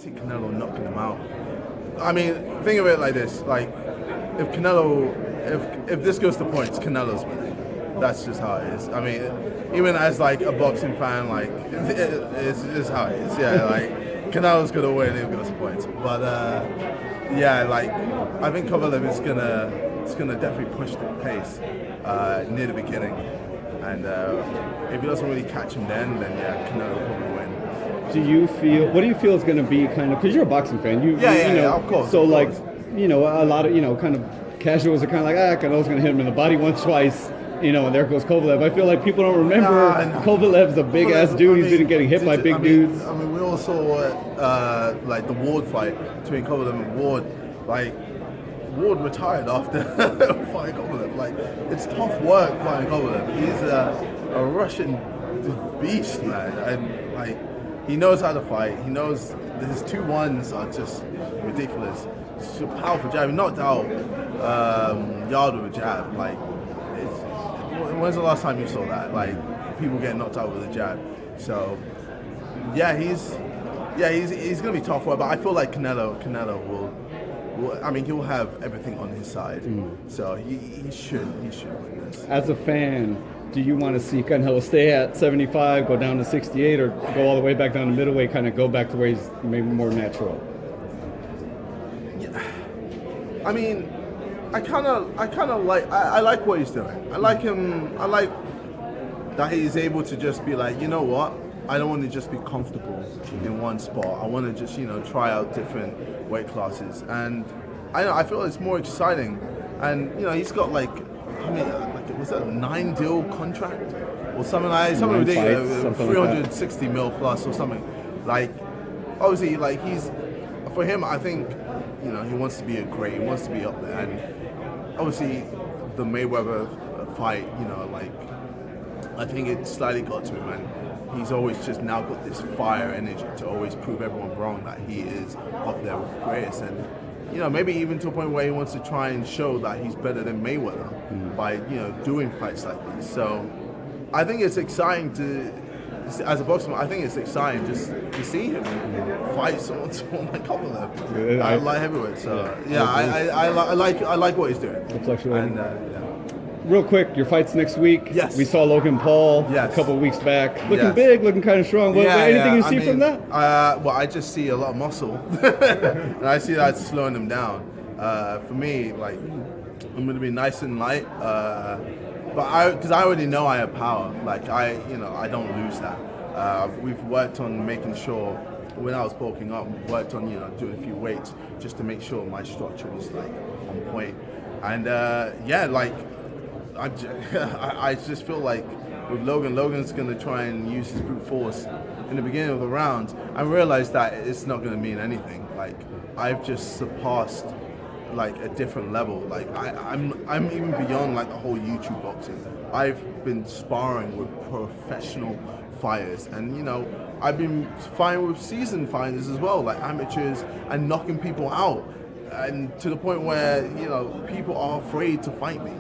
see Canelo knocking him out. I mean, think of it like this: like if this goes to points, Canelo's winning. That's just how it is. I mean, even as like a boxing fan, like it's just how it is. Yeah, like Canelo's gonna win if it goes to points. But yeah, like I think Kovalev is gonna definitely push the pace near the beginning, and if he doesn't really catch him then yeah, Canelo will probably win. What do you feel is going to be kind of, because you're a boxing fan, you know, yeah, of course. So of like, course. you know, a lot of, you know, kind of casuals are kind of like, Canelo's going to hit him in the body once, twice, you know, and there goes Kovalev. I feel like people don't remember Kovalev's a big ass dude. He's been getting hit by big dudes. I mean, we all saw like the Ward fight between Kovalev and Ward. Like Ward retired after fighting Kovalev. Like it's tough work fighting Kovalev. He's a Russian beast, man, and like. He knows how to fight. He knows his 2-1s are just ridiculous. It's a powerful jab. He knocked out Yard with a jab. Like, when's the last time you saw that? Like, people get knocked out with a jab. So, yeah, he's gonna be tough work. But I feel like Canelo will. I mean, he'll have everything on his side. So he should win this. As a fan, do you want to see Canelo stay at 75, go down to 68, or go all the way back down to middleweight, kind of go back to where he's maybe more natural? Yeah. I mean, I like what he's doing. I like him. I like that he's able to just be like, you know what? I don't want to just be comfortable in one spot. I want to just, you know, try out different weight classes, and I feel it's more exciting. And you know, he's got like. I mean, was that a 9-deal contract or something like that? Something ridiculous, 360 like mil plus or something. Like, obviously, like for him, I think, you know, he wants to be he wants to be up there. And obviously, the Mayweather fight, you know, like, I think it slightly got to him, and he's always just now got this fire energy to always prove everyone wrong that he is up there with the greatest. And you know, maybe even to a point where he wants to try and show that he's better than Mayweather by, you know, doing fights like these. So I think it's exciting as a boxer, I think it's exciting just to see him fight someone like Kovalev, light heavyweight. So yeah, I like what he's doing. The fluctuating. And, yeah. Real quick, your fights next week. Yes. We saw Logan Paul a couple of weeks back. Looking big, looking kind of strong. Anything you see from that? Well, I just see a lot of muscle. And I see that slowing them down. For me, like, I'm going to be nice and light. But because I already know I have power. Like, I don't lose that. We've worked on making sure, when I was bulking up, we worked on, you know, doing a few weights just to make sure my structure was, like, on point. And, like, I just feel like with Logan's going to try and use his brute force in the beginning of the round and realize that it's not going to mean anything. Like, I've just surpassed like a different level. Like I'm even beyond like the whole YouTube boxing. I've been sparring with professional fighters, and you know, I've been fighting with seasoned fighters as well, like amateurs, and knocking people out, and to the point where, you know, people are afraid to fight me.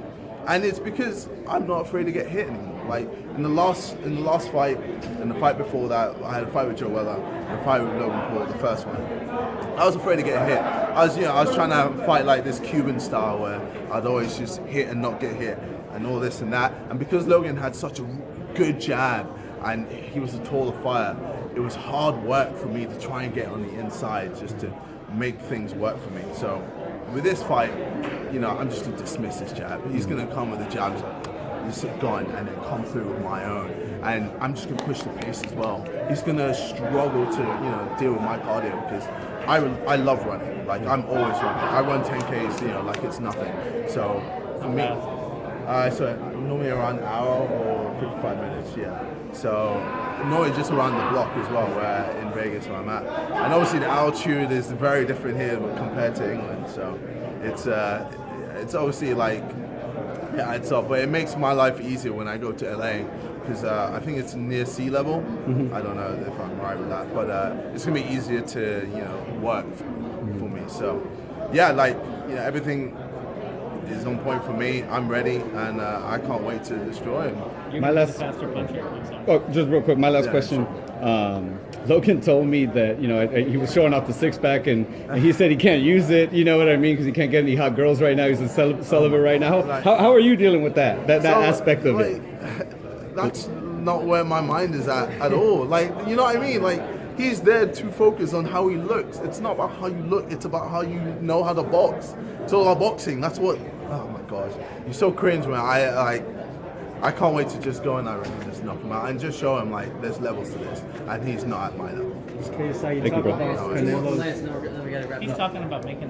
And it's because I'm not afraid to get hit anymore. Like in the last fight, and the fight before that, I had a fight with Joe Weller, and a fight with Logan Paul, the first one. I was afraid to get hit. I was trying to fight like this Cuban style where I'd always just hit and not get hit, and all this and that. And because Logan had such a good jab, and he was a taller fighter, it was hard work for me to try and get on the inside just to make things work for me. So with this fight, you know, I'm just going to dismiss his jab. He's going to come with the jabs, just gone, and then come through with my own. And I'm just going to push the pace as well. He's going to struggle to, you know, deal with my cardio because I love running. Like, I'm always running. I run 10Ks, you know, like it's nothing. So for me, so normally around an hour or 55 minutes, yeah. So normally just around the block as well, where in Vegas where I'm at. And obviously the altitude is very different here compared to England. So it's obviously like, yeah, it's up, but it makes my life easier when I go to LA because I think it's near sea level. Mm-hmm. I don't know if I'm right with that, but it's gonna be easier to, you know, work for me. So yeah, like, you know, everything is on point for me. I'm ready, and I can't wait to destroy him. My last, just real quick, my last question. Logan told me that he was showing off the six-pack, and he said he can't use it. You know what I mean? Because he can't get any hot girls right now. He's a celibate right now. How are you dealing with that aspect of it? That's not where my mind is at all. Like, you know what I mean? Like, he's there to focus on how he looks. It's not about how you look. It's about how you know how to box. It's all about boxing. That's what. Oh my gosh, you're so cringe, man. I can't wait to just go in that ring and just knock him out and just show him like there's levels to this, and he's not at my level. Thank you, bro. He's talking about making